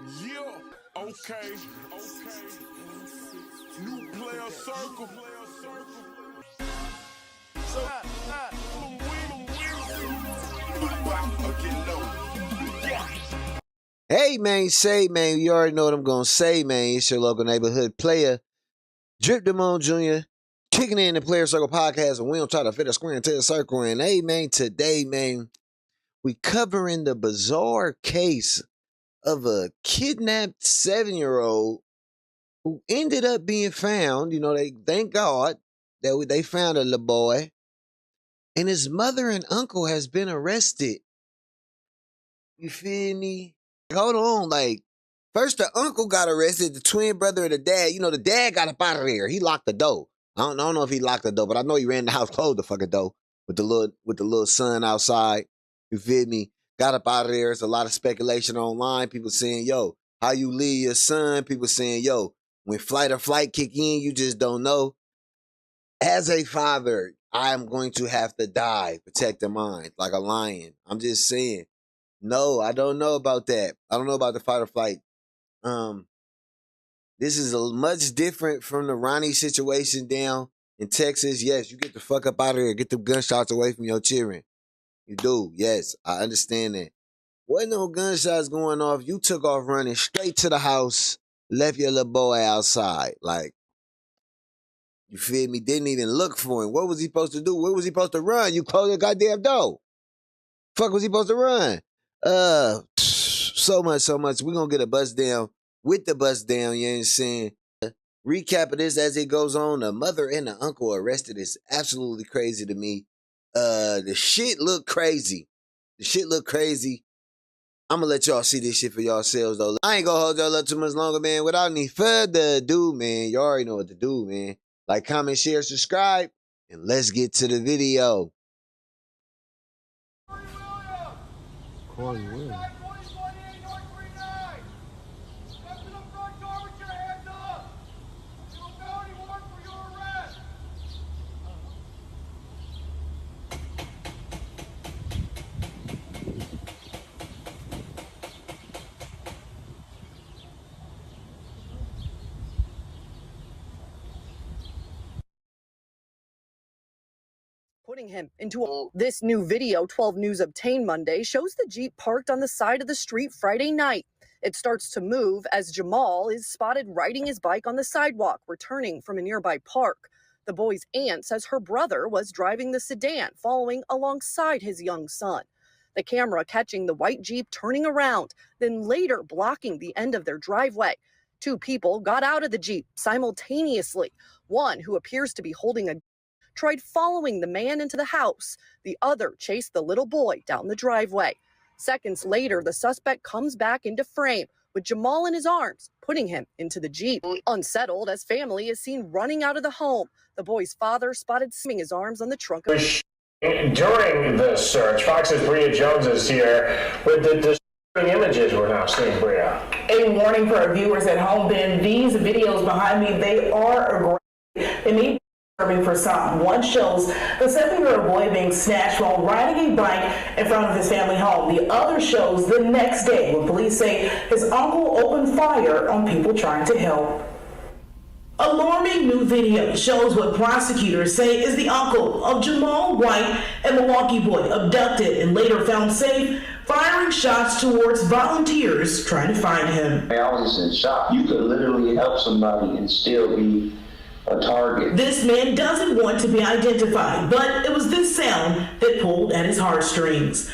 Yeah, okay. New player circle. So, Hey man, say man, you already know what I'm gonna say, man. It's your local neighborhood player, Drip Damone Jr., kicking in the Player Circle podcast, and we don't try to fit a square into a circle. And hey man, today, man, we covering the bizarre case of a kidnapped 7-year-old who ended up being found. You know, they thank God that they found a little boy, and his mother and uncle has been arrested. You feel me? Hold on, like, first the uncle got arrested, the twin brother of the dad. You know, the dad got up out of there. He locked the door. I don't know if he locked the door, but I know he ran the house, closed the fucking door with the little son outside. You feel me? Got up out of there. There's a lot of speculation online. People saying, yo, how you leave your son? People saying, yo, when flight or flight kick in, you just don't know. As a father, I am going to have to die, protect the mind, like a lion. I'm just saying. No, I don't know about that. I don't know about the fight or flight. This is a much different from the Ronnie situation down in Texas. Yes, you get the fuck up out of here. Get the gunshots away from your children. You do. Yes, I understand that. Wasn't no gunshots going off. You took off running straight to the house, left your little boy outside. Like, you feel me? Didn't even look for him. What was he supposed to do? Where was he supposed to run? You closed the goddamn door. Fuck was he supposed to run? So much. We're gonna get a bust down with the bust down, you know what I'm saying? Recap of this as it goes on. The mother and the uncle arrested is absolutely crazy to me. The shit look crazy. I'm gonna let y'all see this shit for yourselves though. I ain't gonna hold y'all up too much longer, man. Without any further ado, man, you already know what to do, man. Like, comment, share, subscribe, and let's get to the video. Corey Williams. Putting him into this new video 12 News obtained Monday shows the Jeep parked on the side of the street Friday night. It starts to move as Jamal is spotted riding his bike on the sidewalk, returning from a nearby park. The boy's aunt says her brother was driving the sedan, following alongside his young son. The camera catching the white Jeep turning around, then later blocking the end of their driveway. Two people got out of the Jeep simultaneously. One, who appears to be holding a tried following the man into the house. The other chased the little boy down the driveway. Seconds later, the suspect comes back into frame with Jamal in his arms, putting him into the Jeep. Unsettled as family is seen running out of the home. The boy's father spotted swinging his arms on the trunk of During the search, Fox's Bria Jones is here with the disturbing images we're now seeing, Bria. A warning for our viewers at home, Ben. These videos behind me, they are aggressive. They may be disturbing for some. One shows the 7-year-old boy being snatched while riding a bike in front of his family home. The other shows the next day when police say his uncle opened fire on people trying to help. Alarming new video shows what prosecutors say is the uncle of Jamal White, a Milwaukee boy abducted and later found safe, firing shots towards volunteers trying to find him. I was just in shock. You could literally help somebody and still be a target. This man doesn't want to be identified, but it was this sound that pulled at his heartstrings.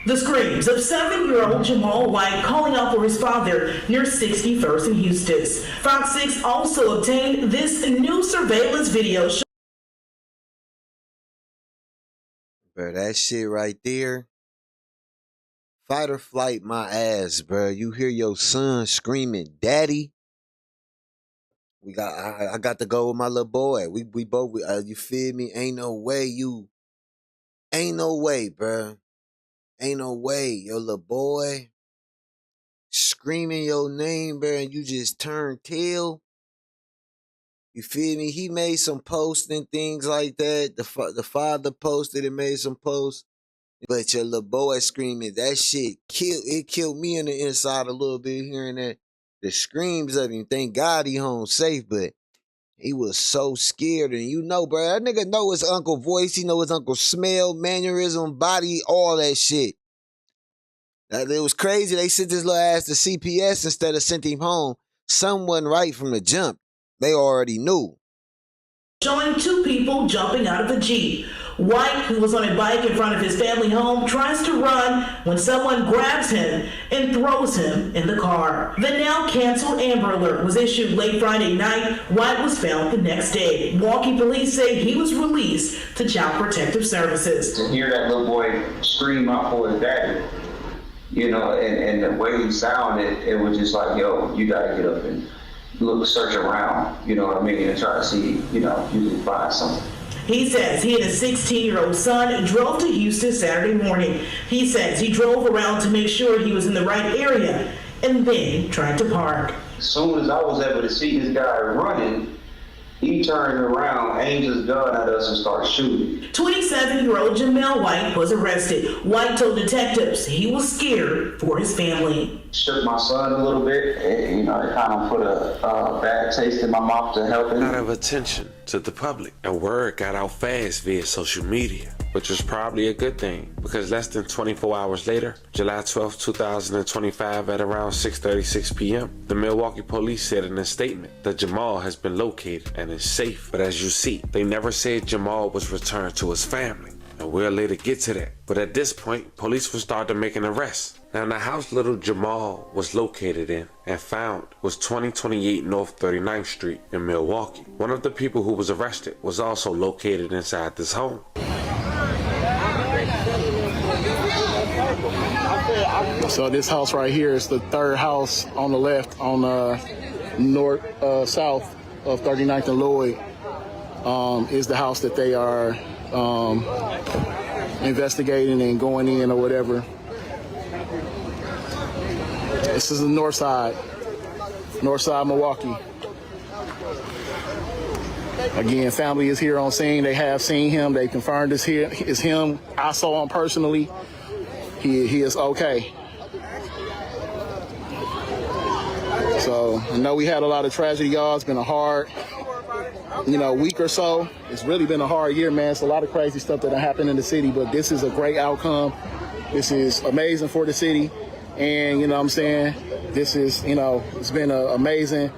The screams of 7-year-old Jamal White calling out for his father near 61st and Eustis. Fox 6 also obtained this new surveillance video. Bro, that shit right there. Fight or flight my ass, bro. You hear your son screaming, "Daddy." I got to go with my little boy. We both, you feel me? Ain't no way, bro. Ain't no way, your little boy screaming your name, bro, and you just turn tail. You feel me? He made some posts and things like that. The father posted and made some posts. But your little boy screaming, that shit killed me in the inside a little bit hearing that. The screams of him. Thank God he home safe, but he was so scared. And you know, bro, that nigga know his uncle voice. He know his uncle smell, mannerism, body, all that shit. It was crazy. They sent his little ass to CPS instead of sent him home. Something wasn't right from the jump. They already knew. Showing two people jumping out of a Jeep. White, who was on a bike in front of his family home, tries to run when someone grabs him and throws him in the car. The now canceled Amber Alert was issued late Friday night. White was found the next day. Milwaukee police say he was released to Child Protective Services. To hear that little boy scream out for his daddy, you know, and the way he sounded, it was just like, yo, you gotta get up and search around, you know what I mean, and try to see, you know, if you can find something. He says he and his 16-year-old son drove to Houston Saturday morning. He says he drove around to make sure he was in the right area and then tried to park. As soon as I was able to see this guy running, he turned around, aimed his gun at us and started shooting. 27-year-old Jamel White was arrested. White told detectives he was scared for his family. Shook my son a little bit, and, you know, it kind of put a bad taste in my mouth to help him. A lot of attention to the public, and word got out fast via social media, which was probably a good thing, because less than 24 hours later, July 12, 2025, at around 6:36 p.m., the Milwaukee police said in a statement that Jamal has been located and is safe. But as you see, they never said Jamal was returned to his family, and we'll later get to that. But at this point, police will start to make an arrest. Now, the house little Jamal was located in and found was 2028 North 39th Street in Milwaukee. One of the people who was arrested was also located inside this home. So this house right here is the third house on the left on south of 39th and Lloyd. Is the house that they are investigating and going in or whatever. This is the north side Milwaukee. Again, family is here on scene. They have seen him. They confirmed it's him. I saw him personally. He is okay. So I know we had a lot of tragedy, y'all. It's been a hard, week or so. It's really been a hard year, man. It's a lot of crazy stuff that happened in the city, but this is a great outcome. This is amazing for the city. And, you know what I'm saying, this is, it's been an amazing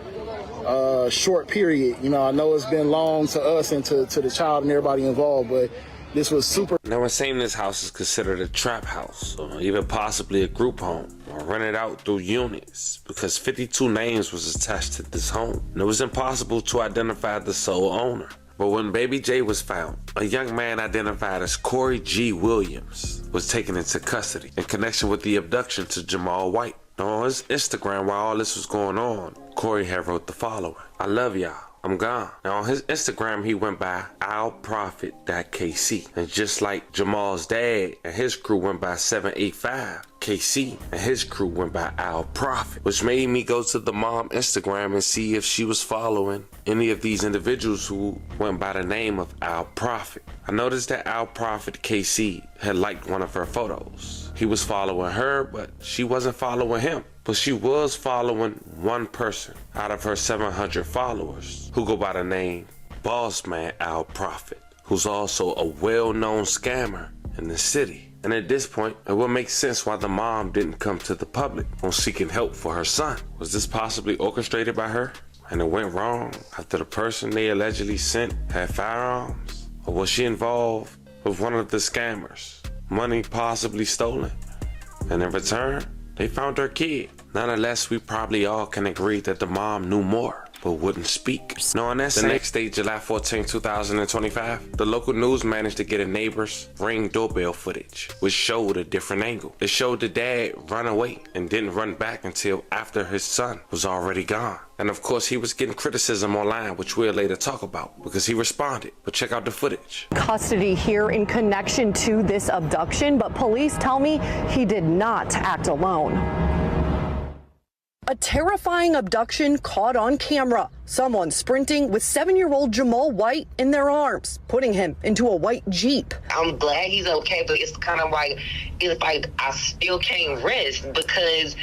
short period. I know it's been long to us and to the child and everybody involved, but this was super. Now, when saying this house is considered a trap house, or even possibly a group home, or rented out through units, because 52 names was attached to this home, and it was impossible to identify the sole owner. But when Baby J was found, a young man identified as Corey G. Williams was taken into custody in connection with the abduction to Jamal White. Now, on his Instagram, while all this was going on, Corey had wrote the following: "I love y'all. I'm gone." Now, on his Instagram, he went by owlprophet.kc. And just like Jamal's dad and his crew went by 785KC, and his crew went by Owl Prophet, which made me go to the mom Instagram and see if she was following any of these individuals who went by the name of Owl Prophet. I noticed that Owl Prophet KC had liked one of her photos. He was following her, but she wasn't following him. But she was following one person out of her 700 followers who go by the name Bossman Owl Prophet, who's also a well-known scammer in the city. And at this point, it would make sense why the mom didn't come to the public on seeking help for her son. Was this possibly orchestrated by her and it went wrong after the person they allegedly sent had firearms? Or was she involved with one of the scammers? Money possibly stolen, and in return, they found her kid. Nonetheless, we probably all can agree that the mom knew more, but wouldn't speak. Now, on that the next day, July 14, 2025, the local news managed to get a neighbor's Ring doorbell footage, which showed a different angle. It showed the dad run away and didn't run back until after his son was already gone. And of course, he was getting criticism online, which we'll later talk about, because he responded. But check out the footage. Custody here in connection to this abduction, but police tell me he did not act alone. A terrifying abduction caught on camera. Someone sprinting with 7-year-old Jamal White in their arms, putting him into a white Jeep. I'm glad he's okay, but it's kind of like, it's like I still can't rest, because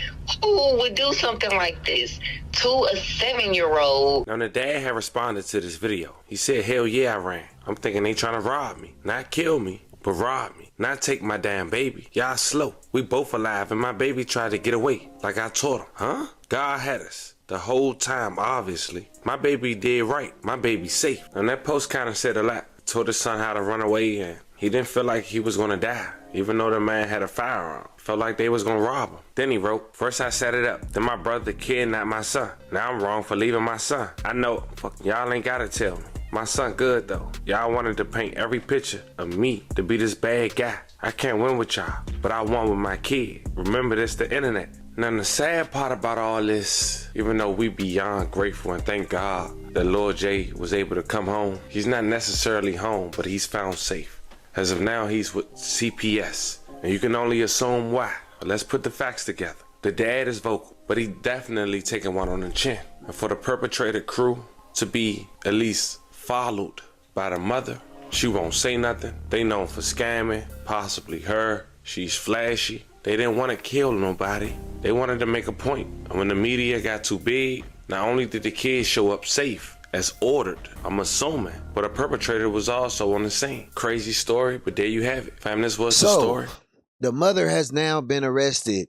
who would do something like this to a 7-year-old? Now, the dad had responded to this video. He said, hell yeah, I ran. I'm thinking they trying to rob me. Not kill me, but rob me. Not take my damn baby. Y'all slow. We both alive, and my baby tried to get away, like I told him. Huh? God had us the whole time, obviously. My baby did right. My baby's safe. And that post kind of said a lot. Told his son how to run away, and he didn't feel like he was gonna die, even though the man had a firearm. Felt like they was gonna rob him. Then he wrote, first I set it up, then my brother kidnapped my son. Now I'm wrong for leaving my son. I know, fuck, y'all ain't gotta tell me. My son good though. Y'all wanted to paint every picture of me to be this bad guy. I can't win with y'all, but I won with my kid. Remember this, the internet. Now the sad part about all this, even though we beyond grateful and thank God that Lord J was able to come home, he's not necessarily home, but he's found safe. As of now, he's with CPS, and you can only assume why. But let's put the facts together. The dad is vocal, but he definitely taking one on the chin. And for the perpetrator crew to be at least followed by the mother, she won't say nothing. They known for scamming, possibly her. She's flashy. They didn't want to kill nobody. They wanted to make a point. And when the media got too big, not only did the kids show up safe, as ordered, I'm assuming, but a perpetrator was also on the scene. Crazy story, but there you have it. Fam, this was the story. The mother has now been arrested.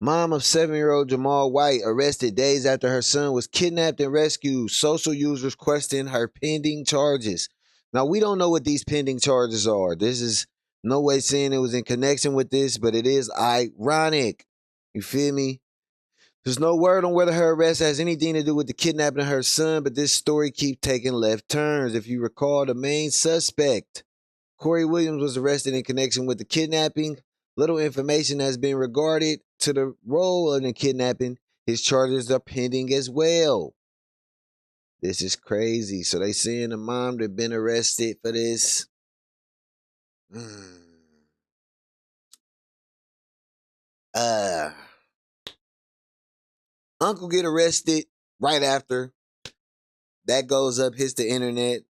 Mom of 7-year-old Jamal White arrested days after her son was kidnapped and rescued. Social users question her pending charges. Now, we don't know what these pending charges are. This is no way saying it was in connection with this, but it is ironic. You feel me? There's no word on whether her arrest has anything to do with the kidnapping of her son, but this story keeps taking left turns. If you recall, the main suspect, Corey Williams, was arrested in connection with the kidnapping. Little information has been regarded to the role of the kidnapping. His charges are pending as well. This is crazy. So they saying the mom had been arrested for this. Uncle get arrested right after. That goes up, hits the internet.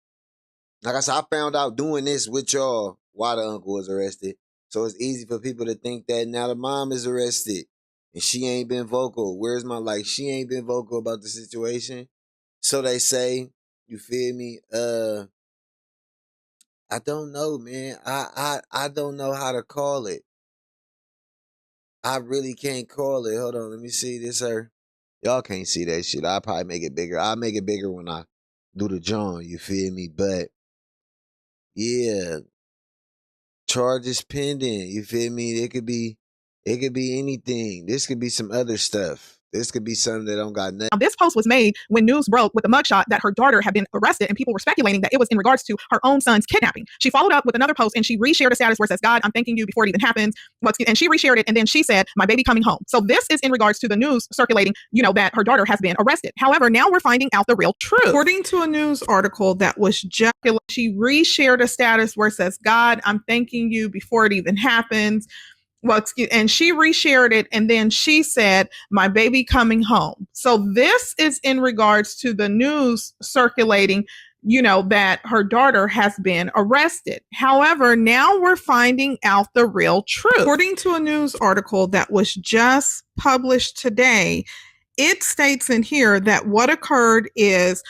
Like I said, I found out doing this with y'all why the uncle was arrested. So it's easy for people to think that now the mom is arrested and she ain't been vocal. Where's my she ain't been vocal about the situation. So they say, you feel me? I don't know, man. I don't know how to call it. I really can't call it. Hold on, let me see this her. Y'all can't see that shit. I'll probably make it bigger. I'll make it bigger when I do the John, you feel me? But yeah. Charges pending, you feel me? It could be anything. This could be some other stuff. This could be something that don't got nothing. Now, this post was made when news broke with the mugshot that her daughter had been arrested, and people were speculating that it was in regards to her own son's kidnapping. She followed up with another post and she reshared a status where it says, God, I'm thanking you before it even happens. And she reshared it, and then she said, my baby coming home. So this is in regards to the news circulating, that her daughter has been arrested. However, now we're finding out the real truth. According to a news article that was just, she reshared a status where it says, God, I'm thanking you before it even happens. And she reshared it, and then she said, my baby coming home. So this is in regards to the news circulating, that her daughter has been arrested. However, now we're finding out the real truth. According to a news article that was just published today, it states in here that what occurred is,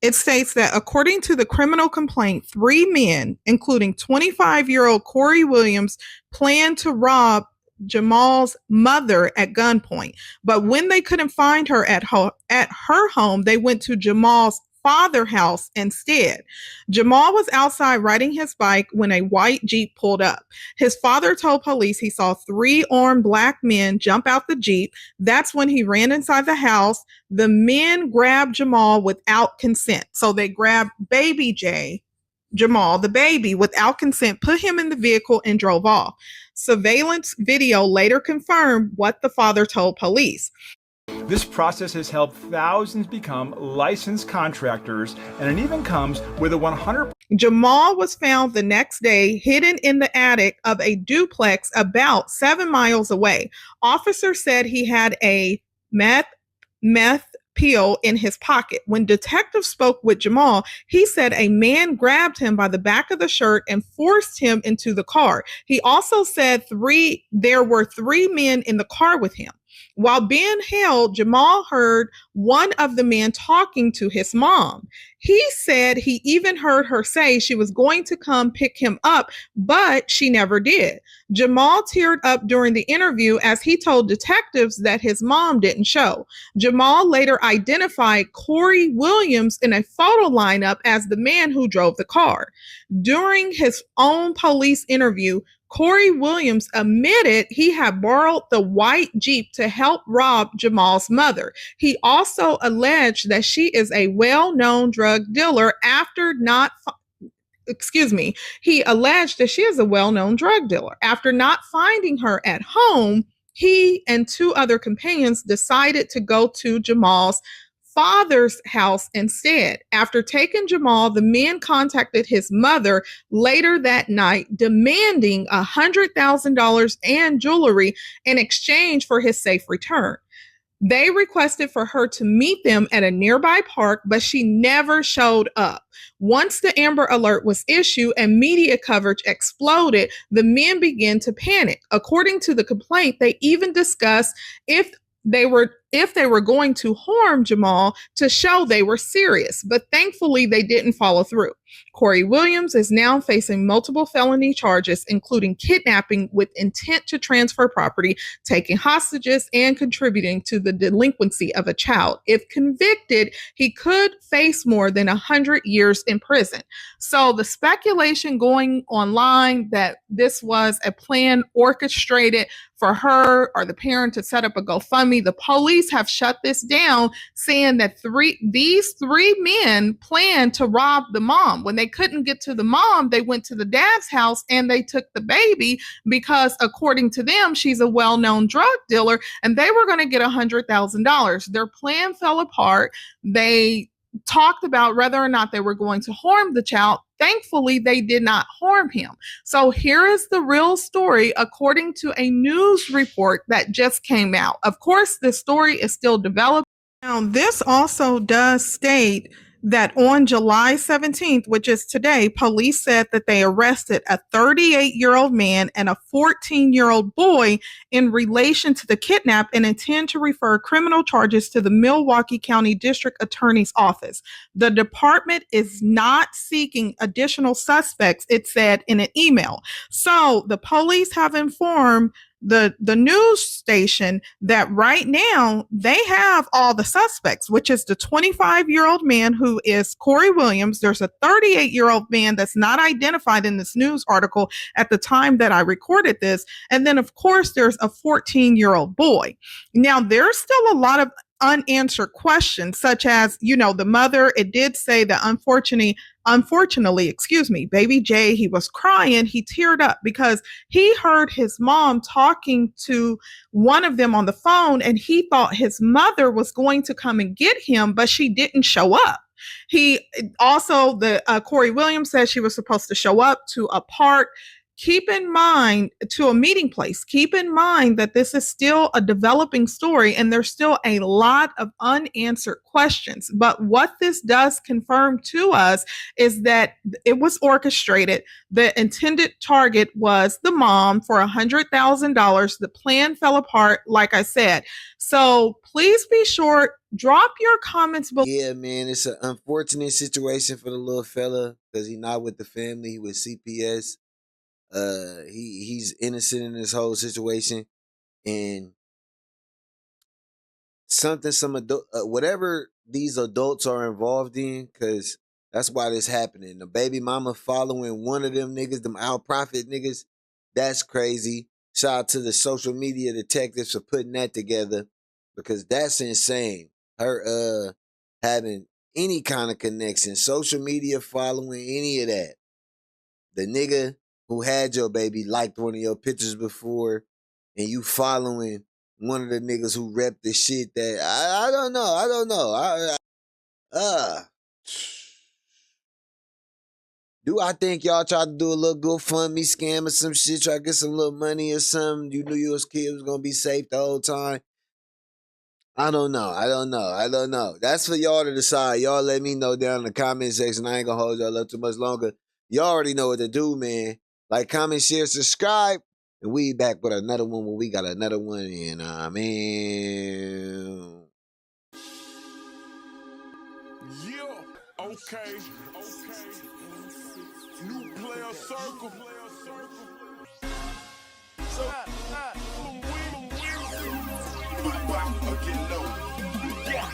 it states that according to the criminal complaint, 3 men, including 25-year-old Corey Williams, planned to rob Jamal's mother at gunpoint. But when they couldn't find her at her home, they went to Jamal's father's house instead. Jamal was outside riding his bike when a white Jeep pulled up. His father told police he saw 3 armed black men jump out the Jeep. That's when he ran inside the house. The men grabbed Jamal without consent. So they grabbed baby Jamal, the baby, without consent, put him in the vehicle and drove off. Surveillance video later confirmed what the father told police. This process has helped thousands become licensed contractors, and it even comes with a 100%. Jamal was found the next day hidden in the attic of a duplex about 7 miles away. Officers said he had a meth pill in his pocket. When detectives spoke with Jamal, he said a man grabbed him by the back of the shirt and forced him into the car. He also said there were 3 men in the car with him. While being held, Jamal heard one of the men talking to his mom. He said he even heard her say she was going to come pick him up, but she never did. Jamal teared up during the interview as he told detectives that his mom didn't show. Jamal later identified Corey Williams in a photo lineup as the man who drove the car. During his own police interview, Corey Williams admitted he had borrowed the white Jeep to help rob Jamal's mother. He also alleged that she is a well-known drug dealer he alleged that she is a well-known drug dealer. After not finding her at home, he and 2 other companions decided to go to Jamal's father's house instead. After taking Jamal, the men contacted his mother later that night, demanding $100,000 and jewelry in exchange for his safe return. They requested for her to meet them at a nearby park, but she never showed up. Once the Amber Alert was issued and media coverage exploded, the men began to panic. According to the complaint, they even discussed if they were going to harm Jamal to show they were serious, but thankfully they didn't follow through. Corey Williams is now facing multiple felony charges, including kidnapping with intent to transfer property, taking hostages, and contributing to the delinquency of a child. If convicted, he could face more than 100 years in prison. So the speculation going online that this was a plan orchestrated for her or the parent to set up a GoFundMe, the police have shut this down, saying that these three men planned to rob the mom. When they couldn't get to the mom, they went to the dad's house and they took the baby because, according to them, she's a well-known drug dealer and they were going to get $100,000. Their plan fell apart. They talked about whether or not they were going to harm the child. Thankfully, they did not harm him. So here is the real story according to a news report that just came out. Of course, this story is still developing. Now, this also does state that on July 17th, which is today, police said that they arrested a 38-year-old man and a 14-year-old boy in relation to the kidnap and intend to refer criminal charges to the Milwaukee County District Attorney's Office. The department is not seeking additional suspects, it said in an email. So the police have informed the news station that right now they have all the suspects, which is the 25-year-old man who is Corey Williams. There's a 38-year-old man that's not identified in this news article at the time that I recorded this. And then, of course, there's a 14-year-old boy. Now, there's still a lot of unanswered questions, such as, the mother, it did say that unfortunately, baby Jay, he was crying. He teared up because he heard his mom talking to one of them on the phone and he thought his mother was going to come and get him, but she didn't show up. He also, Corey Williams said she was supposed to show up to a park. Keep in mind, to a meeting place, keep in mind that this is still a developing story and there's still a lot of unanswered questions. But what this does confirm to us is that it was orchestrated. The intended target was the mom for $100,000. The plan fell apart, like I said. So please be sure, drop your comments below. Yeah, man, it's an unfortunate situation for the little fella because he's not with the family. He with CPS. He's innocent in this whole situation, and whatever these adults are involved in, because that's why this happening. The baby mama following one of them niggas, them out profit niggas, that's crazy. Shout out to the social media detectives for putting that together, because that's insane. Her having any kind of connection, social media following any of that. The nigga who had your baby liked one of your pictures before, and you following one of the niggas who rep the shit that I don't know. Do I think y'all tried to do a little GoFundMe scam or some shit, try to get some little money or something? You knew your kid was gonna be safe the whole time? I don't know. That's for y'all to decide. Y'all let me know down in the comment section. I ain't gonna hold y'all up too much longer. Y'all already know what to do, man. Like, comment, share, subscribe. And we back with another one when we got another one. And Yeah, okay. New player circle. So, get low. Yeah.